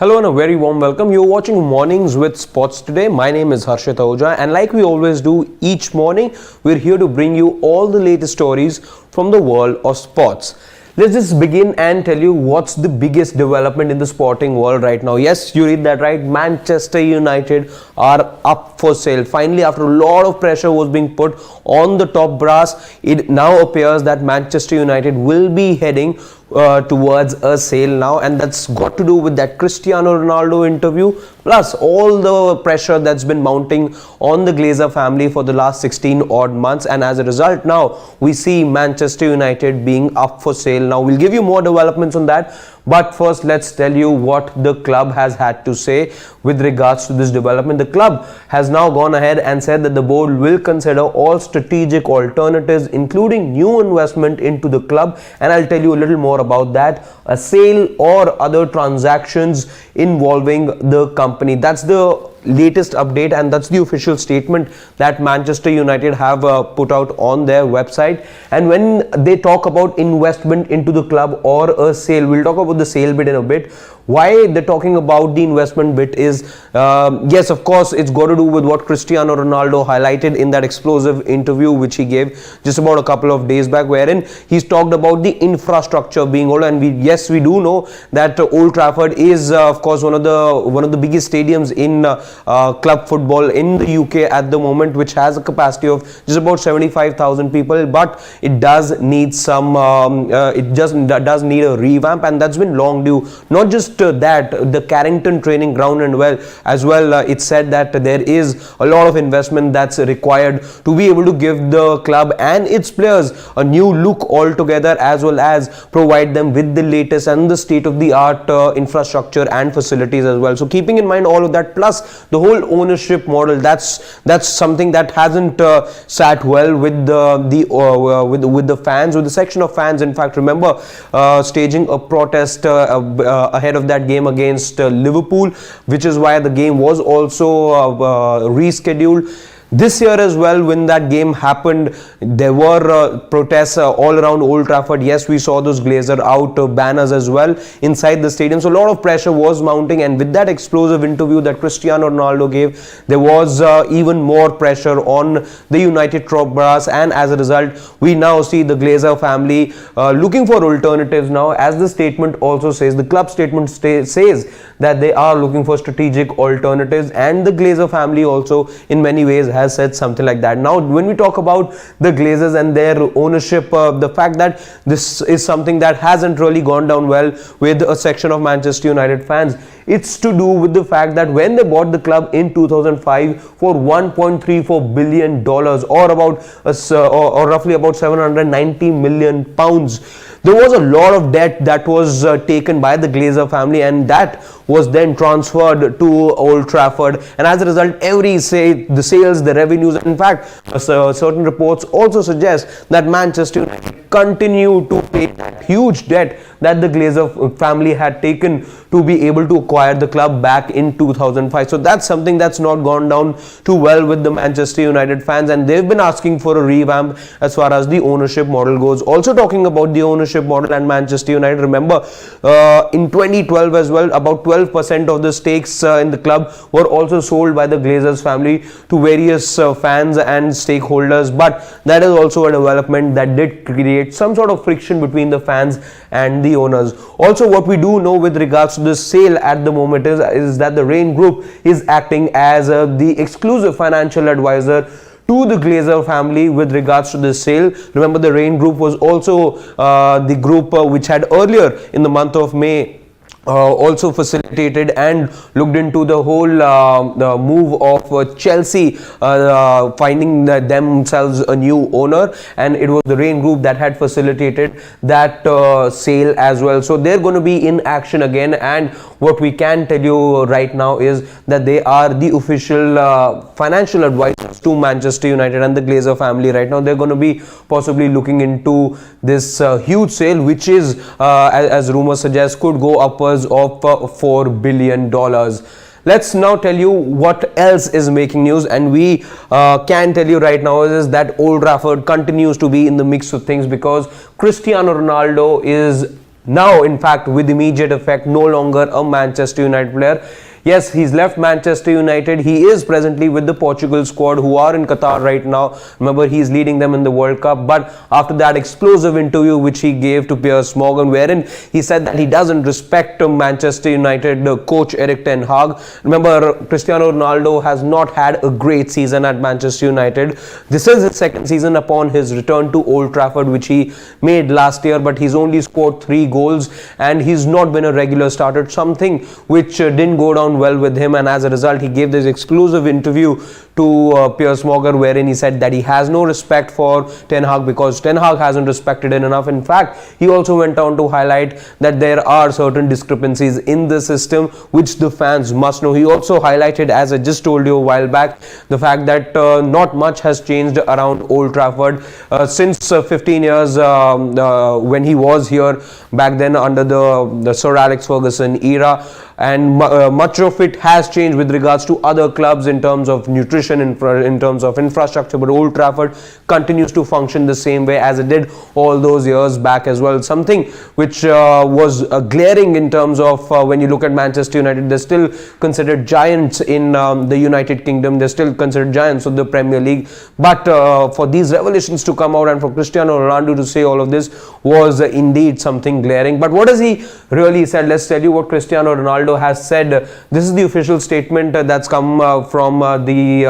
Hello and a very warm welcome. You're watching Mornings with Sports today. My name is Harshit Ahuja, and like we always do each morning, we're here to bring you all the latest stories from the world of sports. Let's just begin and tell you what's the biggest development in the sporting world right now. Yes, you read that right. Manchester United are up for sale. Finally, after a lot of pressure was being put on the top brass, it now appears that Manchester United will be heading towards a sale now, and that's got to do with that Cristiano Ronaldo interview, plus all the pressure that's been mounting on the Glazer family for the last 16 odd months. And as a result, now we see Manchester United being up for sale. Now we'll give you more developments on that, but first let's tell you what the club has had to say with regards to this development. The club has now gone ahead and said that the board will consider all strategic alternatives, including new investment into the club, and I'll tell you a little more about that, a sale or other transactions involving the company. That's the latest update, and that's the official statement that Manchester United have put out on their website. And when they talk about investment into the club or a sale, we'll talk about the sale bit in a bit. Why they're talking about the investment bit is, yes, of course, it's got to do with what Cristiano Ronaldo highlighted in that explosive interview which he gave just about a couple of days back, wherein he's talked about the infrastructure being old. And we do know that Old Trafford is, of course, one of the biggest stadiums in club football in the UK at the moment, which has a capacity of just about 75,000 people, but it does need some does need a revamp, and that's been long due. Not just that, the Carrington training ground and it's said that there is a lot of investment that's required to be able to give the club and its players a new look altogether, as well as provide them with the latest and the state-of-the-art infrastructure and facilities as well. So keeping in mind all of that, plus the whole ownership model, that's something that hasn't sat well with the fans, with the section of fans. In fact, remember staging a protest ahead of that game against Liverpool, which is why the game was also rescheduled. This year as well, when that game happened, there were protests all around Old Trafford. Yes, we saw those Glazer out banners as well inside the stadium. So a lot of pressure was mounting, and with that explosive interview that Cristiano Ronaldo gave, there was even more pressure on the United top brass, and as a result, we now see the Glazer family looking for alternatives now. As the statement also says, the club statement says that they are looking for strategic alternatives, and the Glazer family also in many ways has said something like that. Now when we talk about the Glazers and their ownership, the fact that this is something that hasn't really gone down well with a section of Manchester United fans, it's to do with the fact that when they bought the club in 2005 for $1.34 billion, or roughly about 790 million pounds, there was a lot of debt that was taken by the Glazer family, and that was then transferred to Old Trafford. And as a result, the sales, the revenues, in fact, certain reports also suggest that Manchester United continue to pay that huge debt that the Glazer family had taken to be able to acquire the club back in 2005. So that's something that's not gone down too well with the Manchester United fans, and they've been asking for a revamp as far as the ownership model goes. Also talking about the ownership model and Manchester United, remember in 2012 as well, about 12% of the stakes in the club were also sold by the Glazers family to various fans and stakeholders, but that is also a development that did create some sort of friction between the fans and the owners. Also, what we do know with regards to this sale at the moment is that the Rain Group is acting as the exclusive financial advisor to the Glazer family with regards to this sale. Remember, the Rain Group was also the group which had earlier in the month of May also facilitated and looked into the whole the move of Chelsea finding themselves a new owner, and it was the Rain Group that had facilitated that sale as well. So they're going to be in action again, and what we can tell you right now is that they are the official financial advisors to Manchester United and the Glazer family right now. They're going to be possibly looking into this huge sale, which is as rumors suggest could go upwards of $4 billion. Let's now tell you what else is making news, and we can tell you right now is that Old Trafford continues to be in the mix of things, because Cristiano Ronaldo is now, in fact, with immediate effect, no longer a Manchester United player. Yes, he's left Manchester United. He is presently with the Portugal squad, who are in Qatar right now. Remember, he's leading them in the World Cup. But after that explosive interview which he gave to Piers Morgan, wherein he said that he doesn't respect Manchester United coach Erik ten Hag. Remember, Cristiano Ronaldo has not had a great season at Manchester United. This is his second season upon his return to Old Trafford, which he made last year, but he's only scored 3 goals and he's not been a regular starter, something which didn't go down well with him, and as a result he gave this exclusive interview to Piers Morgan, wherein he said that he has no respect for Ten Hag because Ten Hag hasn't respected it enough. In fact, he also went on to highlight that there are certain discrepancies in the system which the fans must know. He also highlighted, as I just told you a while back, the fact that not much has changed around Old Trafford since 15 years when he was here back then under the Sir Alex Ferguson era, and much of it has changed with regards to other clubs in terms of nutrition, in terms of infrastructure, but Old Trafford continues to function the same way as it did all those years back as well. Something which was glaring in terms of when you look at Manchester United, they're still considered giants in the United Kingdom, they're still considered giants of the Premier League, but for these revelations to come out and for Cristiano Ronaldo to say all of this was indeed something glaring. But what has he really said? Let's tell you what Cristiano Ronaldo has said. This is the official statement that's come from the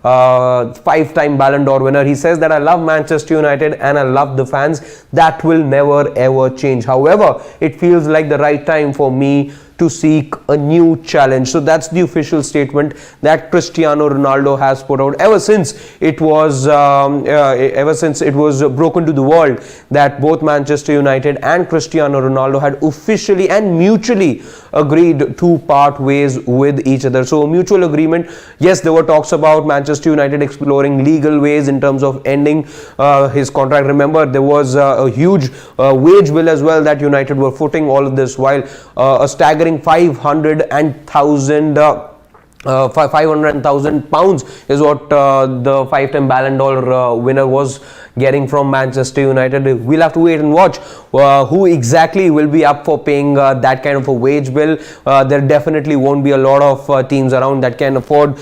5-time Ballon d'Or winner. He says that I love Manchester United and I love the fans. That will never ever change. However, it feels like the right time for me to seek a new challenge. So that's the official statement that Cristiano Ronaldo has put out ever since it was broken to the world that both Manchester United and Cristiano Ronaldo had officially and mutually agreed to part ways with each other. So a mutual agreement. Yes, there were talks about Manchester United exploring legal ways in terms of ending his contract. Remember, there was a huge wage bill as well that United were footing all of this while a staggering 500,000 pounds is what the 5-time Ballon d'Or winner was getting from Manchester United. We'll have to wait and watch who exactly will be up for paying that kind of a wage bill. There definitely won't be a lot of teams around that can afford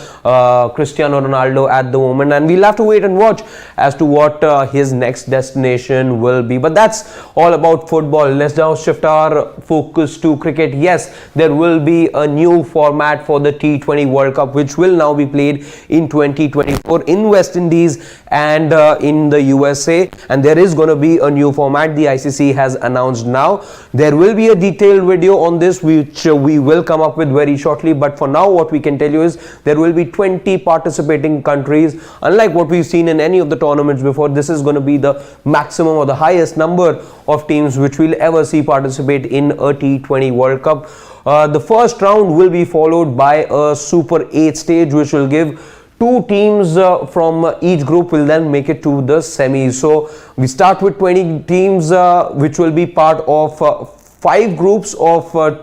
Cristiano Ronaldo at the moment, and we'll have to wait and watch as to what his next destination will be. But that's all about football. Let's now shift our focus to cricket. Yes, there will be a new format for the T20 World Cup, which will now be played in 2024 in West Indies and in the USA, and there is going to be a new format the ICC has announced now. There will be a detailed video on this which we will come up with very shortly, but for now what we can tell you is there will be 20 participating countries. Unlike what we've seen in any of the tournaments before, this is going to be the maximum or the highest number of teams which we'll ever see participate in a T20 World Cup. The first round will be followed by a Super 8 stage, which will give 2 teams from each group will then make it to the semis. So we start with 20 teams which will be part of 5 groups of 4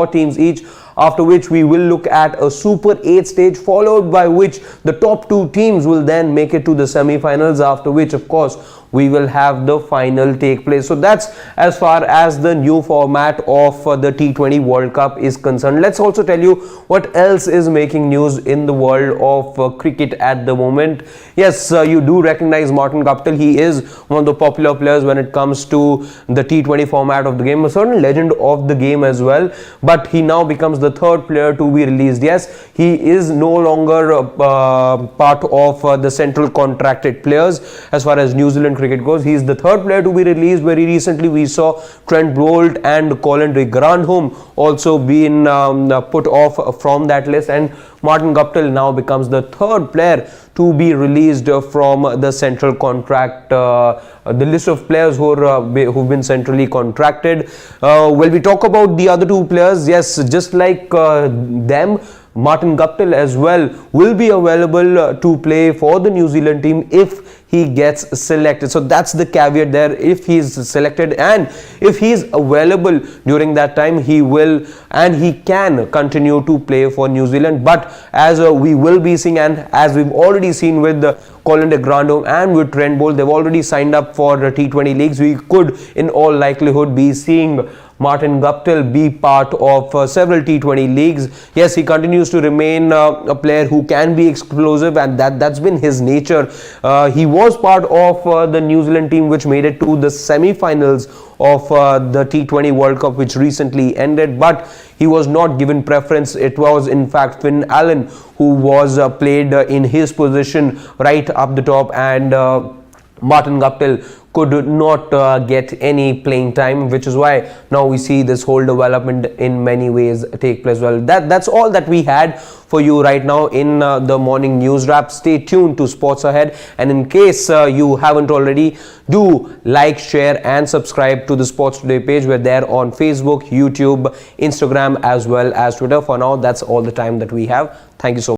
teams each, after which we will look at a Super 8 stage, followed by which the top 2 teams will then make it to the semi-finals, after which of course we will have the final take place. So that's as far as the new format of the T20 World Cup is concerned. Let's also tell you what else is making news in the world of cricket at the moment. Yes, you do recognize Martin Guptill. He is one of the popular players when it comes to the T20 format of the game, a certain legend of the game as well, but he now becomes the 3rd player to be released. Yes, he is no longer part of the central contracted players as far as New Zealand cricket goes. He is the 3rd player to be released. Very recently we saw Trent Boult and Colin de Grandhomme also being put off from that list, and Martin Guptill now becomes the 3rd player to be released from the central contract, the list of players who've been centrally contracted. When we talk about the other 2 players, yes, just like them, Martin Guptill as well will be available to play for the New Zealand team if he gets selected. So that's the caveat there. If he's selected and if he's available during that time, he will and he can continue to play for New Zealand. But as we will be seeing, and as we've already seen with Colin de Grandhomme and with Trent Bolt. They've already signed up for the T20 leagues. We could in all likelihood be seeing Martin Guptill be part of several T20 leagues. Yes, he continues to remain a player who can be explosive, and that's been his nature. He was part of the New Zealand team which made it to the semi-finals of the T20 World Cup, which recently ended, but he was not given preference. It was in fact Finn Allen who was played in his position right up the top, and Martin Guptill could not get any playing time, which is why now we see this whole development in many ways take place. Well, that's all that we had for you right now in the morning news wrap. Stay tuned to Sports Ahead, and in case you haven't already, do like, share and subscribe to the Sports Today page. We're there on Facebook, YouTube, Instagram as well as Twitter. For now, that's all the time that we have. Thank you so much.